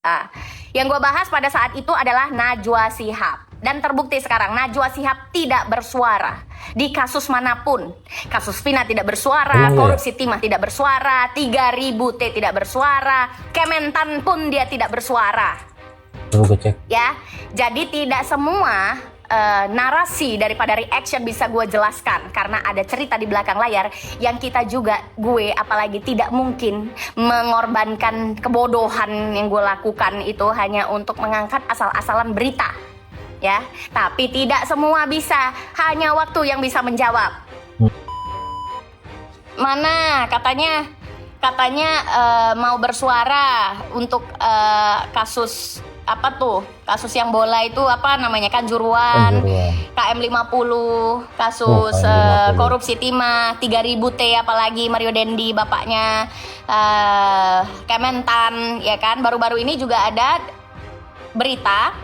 Ah, yang gue bahas pada saat itu adalah Najwa Shihab. Dan terbukti sekarang Najwa Shihab tidak bersuara di kasus manapun. Kasus Vina tidak bersuara, Emang korupsi timah tidak bersuara, 3000T tidak bersuara, Kementan pun dia tidak bersuara. Coba gue cek. Ya, jadi tidak semua narasi daripada reaction bisa gue jelaskan karena ada cerita di belakang layar yang kita juga, gue apalagi tidak mungkin mengorbankan kebodohan yang gue lakukan itu hanya untuk mengangkat asal-asalan berita, ya. Tapi tidak semua bisa, hanya waktu yang bisa menjawab. Mana katanya mau bersuara untuk kasus apa tuh? Kasus yang bola itu apa namanya? Kanjuruhan. KM 50, kasus KM 50. korupsi timah, 3000T apalagi Mario Dendi bapaknya Kementan, ya kan? Baru-baru ini juga ada berita.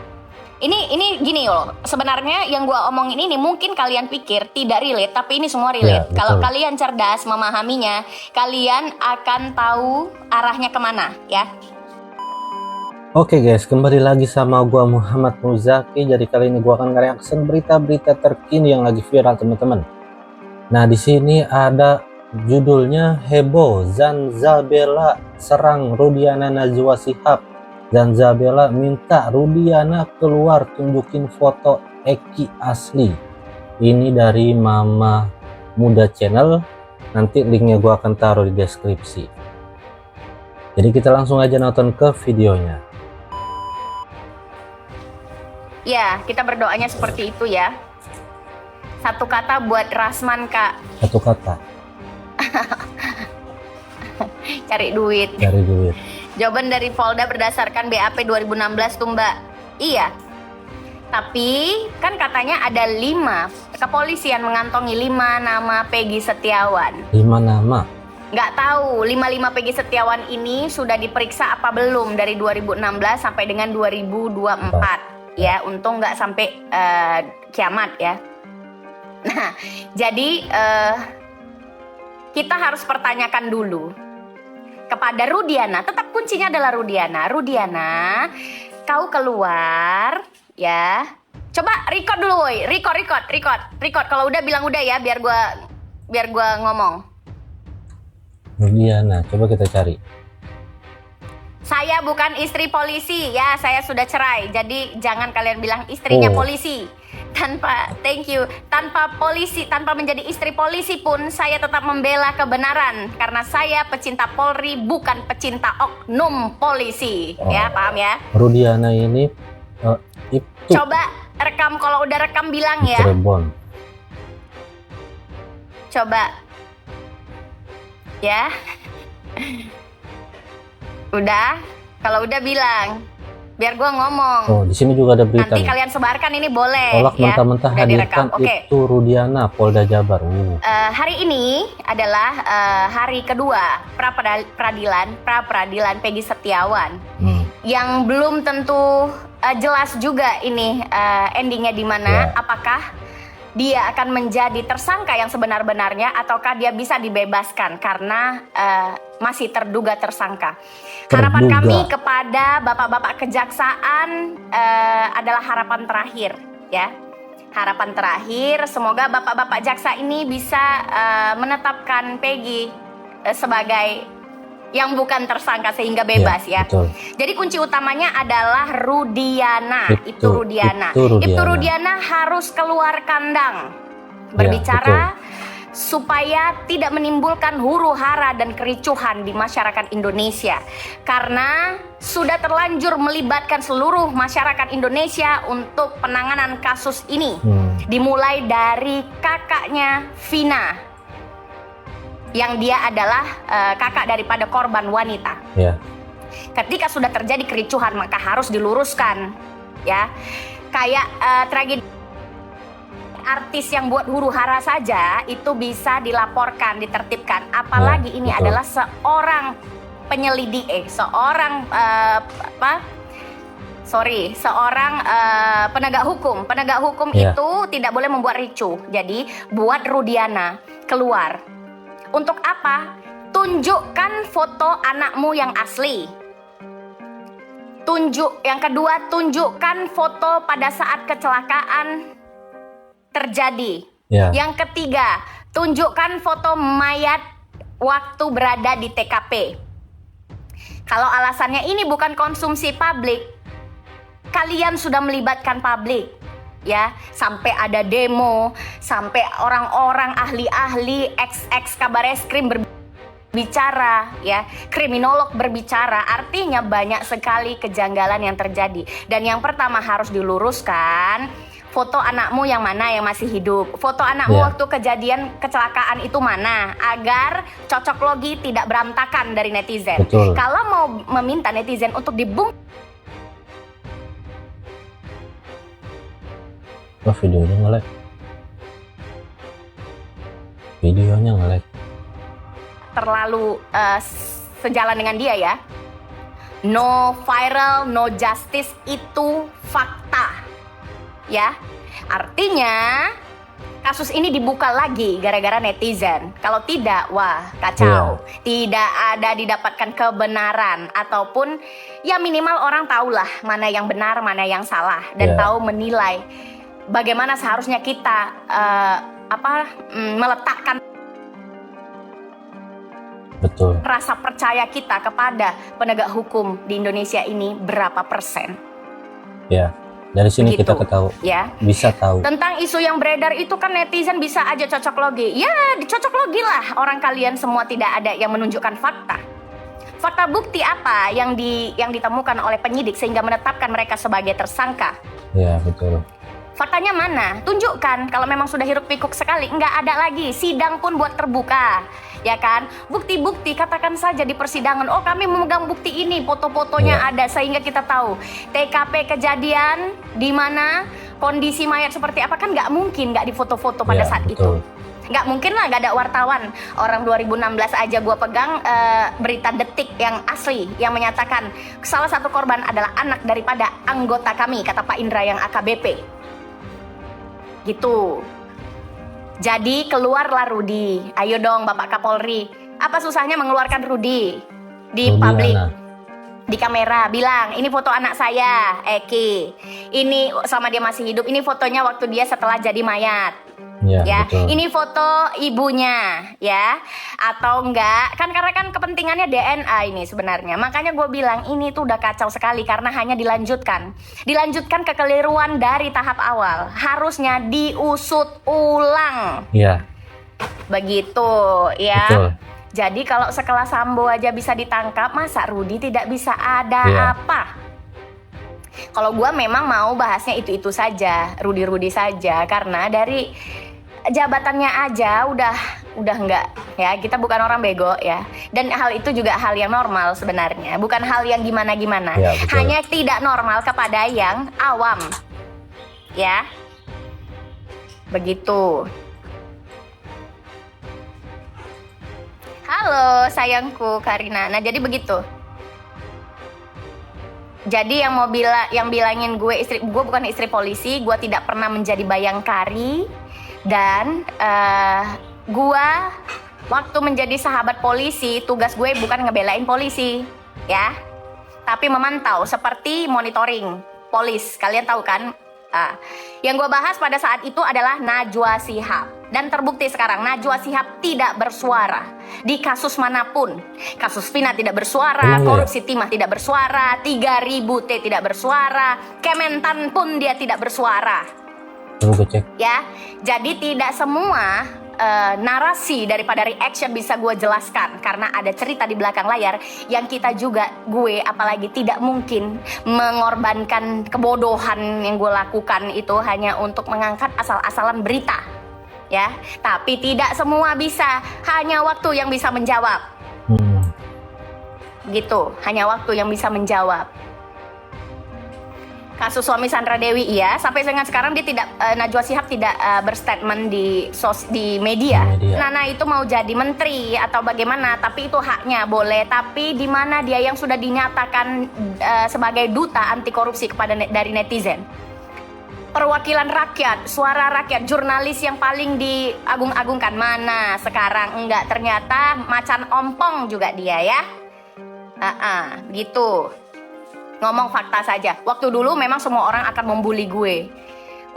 Ini gini loh, sebenarnya yang gue omongin ini mungkin kalian pikir tidak relate, tapi ini semua relate. Ya, kalau kalian cerdas memahaminya, kalian akan tahu arahnya kemana, ya. Oke guys, kembali lagi sama gua Muhammad Muzaki. Jadi kali ini gua akan nge-reaction berita-berita terkini yang lagi viral teman-teman. Nah, di sini ada judulnya heboh, Zanzabela serang Rudiana Najwa Shihab. Zanzabela minta Rudiana keluar tunjukin foto Eki asli. Ini dari Mama Muda Channel. Nanti linknya gua akan taruh di deskripsi. Jadi kita langsung aja nonton ke videonya. Ya, kita berdoanya seperti itu ya. Satu kata buat Rasman, Kak. Satu kata. Cari duit. Cari duit. Jawaban dari Polda berdasarkan BAP 2016 tuh, Mbak. Iya. Tapi kan katanya ada 5. Kepolisian mengantongi 5 nama Peggy Setiawan. 5 nama. Nggak tahu 5 Peggy Setiawan ini sudah diperiksa apa belum dari 2016 sampai dengan 2024. Ya, untung nggak sampai kiamat ya. Nah, jadi kita harus pertanyakan dulu kepada Rudiana. Tetap kuncinya adalah Rudiana. Rudiana, kau keluar ya. Coba record dulu, woy. Record. Kalau udah bilang udah ya, biar gua ngomong. Rudiana, coba kita cari. Saya bukan istri polisi ya, saya sudah cerai. Jadi jangan kalian bilang istrinya polisi. Thank you. Tanpa menjadi istri polisi pun saya tetap membela kebenaran karena saya pecinta Polri, bukan pecinta oknum polisi. Ya, paham ya? Rudiana ini itu. Coba rekam, kalau udah rekam bilang ya. Cirebon. Coba. Ya. Udah, kalau udah bilang, biar gua ngomong. Oh, di sini juga ada berita. Nanti kalian sebarkan ini boleh. Tolak mentah-mentah ya, hadirkan itu Rudiana, Polda Jabar. Hari ini adalah hari kedua pra peradilan Peggy Setiawan. Yang belum tentu jelas juga ini endingnya di mana. Apakah dia akan menjadi tersangka yang sebenar-benarnya ataukah dia bisa dibebaskan karena masih terduga tersangka. Harapan kami kepada bapak-bapak kejaksaan adalah harapan terakhir ya. Harapan terakhir, semoga bapak-bapak jaksa ini bisa menetapkan Peggy sebagai yang bukan tersangka sehingga bebas ya. Betul. Jadi kunci utamanya adalah Rudiana. Itu Rudiana harus keluar kandang berbicara supaya tidak menimbulkan huru-hara dan kericuhan di masyarakat Indonesia. Karena sudah terlanjur melibatkan seluruh masyarakat Indonesia untuk penanganan kasus ini. Dimulai dari kakaknya Vina, yang dia adalah kakak daripada korban wanita. Ketika sudah terjadi kericuhan maka harus diluruskan, ya. Kayak tragedi artis yang buat huru-hara saja itu bisa dilaporkan, ditertibkan. Apalagi ini adalah seorang penyelidik, penegak hukum. Penegak hukum itu tidak boleh membuat ricuh. Jadi buat Rudiana keluar. Untuk apa? Tunjukkan foto anakmu yang asli. Yang kedua, tunjukkan foto pada saat kecelakaan terjadi. Yang ketiga, tunjukkan foto mayat waktu berada di TKP. Kalau alasannya ini bukan konsumsi publik, kalian sudah melibatkan publik, ya, sampai ada demo, sampai orang-orang ahli-ahli ex Kabareskrim berbicara, ya, kriminolog berbicara, artinya banyak sekali kejanggalan yang terjadi. Dan yang pertama harus diluruskan, foto anakmu yang mana yang masih hidup, foto anakmu waktu kejadian kecelakaan itu mana, agar cocok logi tidak berantakan dari netizen. Betul. Kalau mau meminta netizen untuk dibungkus, videonya nge-lag. Terlalu sejalan dengan dia, ya. No viral, no justice, itu fakta, ya. Artinya kasus ini dibuka lagi gara-gara netizen. Kalau tidak, wah, kacau. Tidak ada didapatkan kebenaran, ataupun ya minimal orang tahulah mana yang benar, mana yang salah, dan tahu menilai bagaimana seharusnya kita meletakkan rasa percaya kita kepada penegak hukum di Indonesia ini berapa persen. Ya, dari sini begitu, kita ketahui, ya, bisa tahu. Tentang isu yang beredar itu kan netizen bisa aja cocok logi. Ya, dicocok logi lah. Orang kalian semua tidak ada yang menunjukkan fakta. Fakta bukti apa yang ditemukan oleh penyidik sehingga menetapkan mereka sebagai tersangka? Ya, betul. Faktanya mana? Tunjukkan. Kalau memang sudah hiruk pikuk sekali, nggak ada lagi. Sidang pun buat terbuka, ya kan? Bukti-bukti, katakan saja di persidangan, oh kami memegang bukti ini, foto-fotonya ada, sehingga kita tahu TKP kejadian di mana, kondisi mayat seperti apa, kan nggak mungkin nggak difoto-foto pada saat itu. Nggak mungkin lah, nggak ada wartawan. Orang 2016 aja gue pegang berita Detik yang asli, yang menyatakan salah satu korban adalah anak daripada anggota kami, kata Pak Indra yang AKBP. Gitu. Jadi keluarlah Rudi. Ayo dong Bapak Kapolri. Apa susahnya mengeluarkan Rudi di publik, di kamera, bilang ini foto anak saya, Eki. Ini sama dia masih hidup. Ini fotonya waktu dia setelah jadi mayat. Ya, ini foto ibunya, ya, atau enggak? Kan karena kan kepentingannya DNA ini sebenarnya. Makanya gue bilang ini tuh udah kacau sekali karena hanya dilanjutkan kekeliruan dari tahap awal. Harusnya diusut ulang. Iya. Begitu, ya. Betul. Jadi kalau sekelas Sambo aja bisa ditangkap, masa Rudi tidak bisa ada apa? Kalau gue memang mau bahasnya itu saja, Rudi saja, karena dari jabatannya aja udah enggak, ya, kita bukan orang bego, ya, dan hal itu juga hal yang normal sebenarnya, bukan hal yang gimana-gimana, hanya tidak normal kepada yang awam, ya, begitu. Halo sayangku Karina. Nah jadi begitu. Jadi yang bilangin gue bukan istri polisi, gue tidak pernah menjadi bayangkari. Dan gue waktu menjadi sahabat polisi, tugas gue bukan ngebelain polisi, ya, tapi memantau seperti monitoring polis. Kalian tahu kan? Yang gue bahas pada saat itu adalah Najwa Shihab. Dan terbukti sekarang Najwa Shihab tidak bersuara di kasus manapun. Kasus Vina tidak bersuara, korupsi timah tidak bersuara, 3000 T tidak bersuara, Kementan pun dia tidak bersuara. Ya, jadi tidak semua narasi daripada reaction bisa gue jelaskan karena ada cerita di belakang layar yang kita juga, gue apalagi tidak mungkin mengorbankan kebodohan yang gue lakukan itu hanya untuk mengangkat asal-asalan berita, ya. Tapi tidak semua bisa, hanya waktu yang bisa menjawab. Gitu, hanya waktu yang bisa menjawab. Kasus suami Sandra Dewi, iya, sampai dengan sekarang dia tidak, Najwa Shihab tidak berstatement di media. Nah itu mau jadi menteri atau bagaimana, tapi itu haknya, boleh. Tapi di mana dia yang sudah dinyatakan sebagai duta anti korupsi dari netizen? Perwakilan rakyat, suara rakyat, jurnalis yang paling diagung-agungkan, mana sekarang? Enggak, ternyata macan ompong juga dia, ya. Gitu. ngomong fakta saja. Waktu dulu memang semua orang akan membuli gue.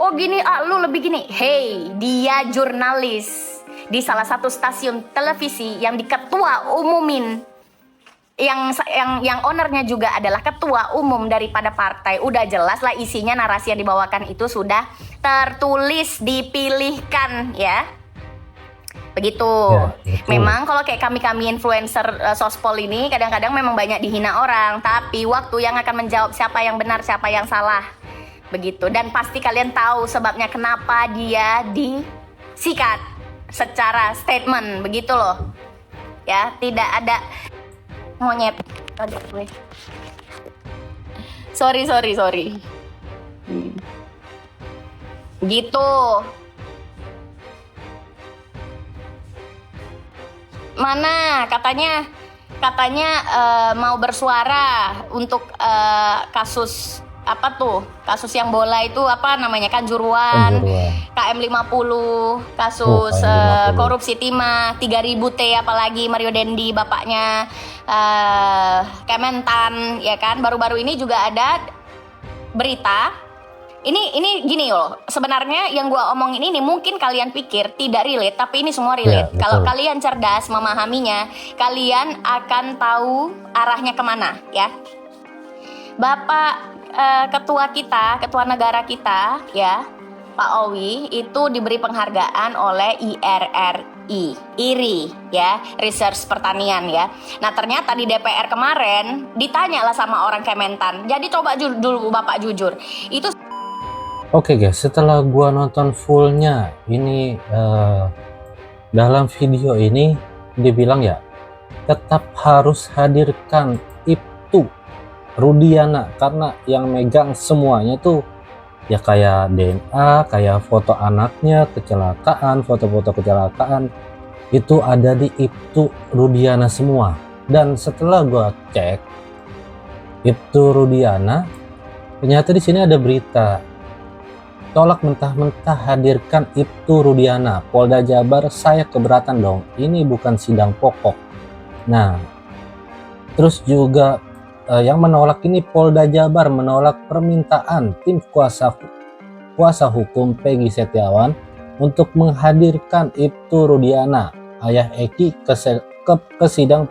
Oh gini, lu lebih gini. Hey, dia jurnalis di salah satu stasiun televisi yang diketua umumin. Yang ownernya juga adalah ketua umum daripada partai. Udah jelas lah isinya, narasi yang dibawakan itu sudah tertulis, dipilihkan ya. Begitu. Ya, memang kalau kayak kami influencer sospol ini kadang-kadang memang banyak dihina orang, tapi waktu yang akan menjawab siapa yang benar, siapa yang salah. Begitu. Dan pasti kalian tahu sebabnya kenapa dia disikat secara statement, begitu loh. Ya, tidak ada monyet. Aduh, gue. Sorry. Gitu. Mana katanya mau bersuara untuk kasus apa tuh? Kasus yang bola itu apa namanya? Kanjuruhan. KM 50, kasus korupsi timah 3000 T, apalagi Mario Dendi bapaknya Kementan ya kan. Baru-baru ini juga ada berita. Ini gini loh, sebenarnya yang gua omongin ini mungkin kalian pikir tidak relate, tapi ini semua relate. Ya, kalau kalian cerdas memahaminya, kalian akan tahu arahnya kemana ya. Bapak ketua kita, ketua negara kita ya, Pak Owi itu diberi penghargaan oleh IRRI ya, Research Pertanian ya. Nah ternyata di DPR kemarin ditanyalah sama orang Kementan. Jadi coba dulu Bapak jujur, itu Oke guys, setelah gua nonton fullnya ini, dalam video ini dibilang ya tetap harus hadirkan Ibtu Rudiana, karena yang megang semuanya tuh ya kayak DNA, kayak foto anaknya kecelakaan, foto-foto kecelakaan itu ada di Ibtu Rudiana semua. Dan setelah gua cek Ibtu Rudiana, ternyata di sini ada berita tolak mentah-mentah hadirkan Ibtu Rudiana. Polda Jabar, saya keberatan dong, ini bukan sidang pokok. Nah terus juga yang menolak ini Polda Jabar menolak permintaan tim kuasa hukum Peggy Setiawan untuk menghadirkan Ibtu Rudiana, ayah Eki, ke sidang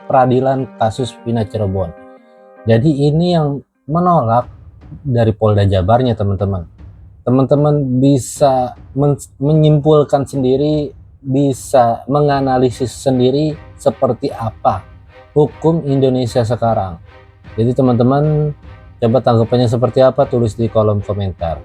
peradilan kasus Vina Cirebon. Jadi ini yang menolak dari Polda Jabarnya, teman-teman. Teman-teman bisa menyimpulkan sendiri, bisa menganalisis sendiri seperti apa hukum Indonesia sekarang. Jadi teman-teman coba tanggapannya seperti apa, tulis di kolom komentar.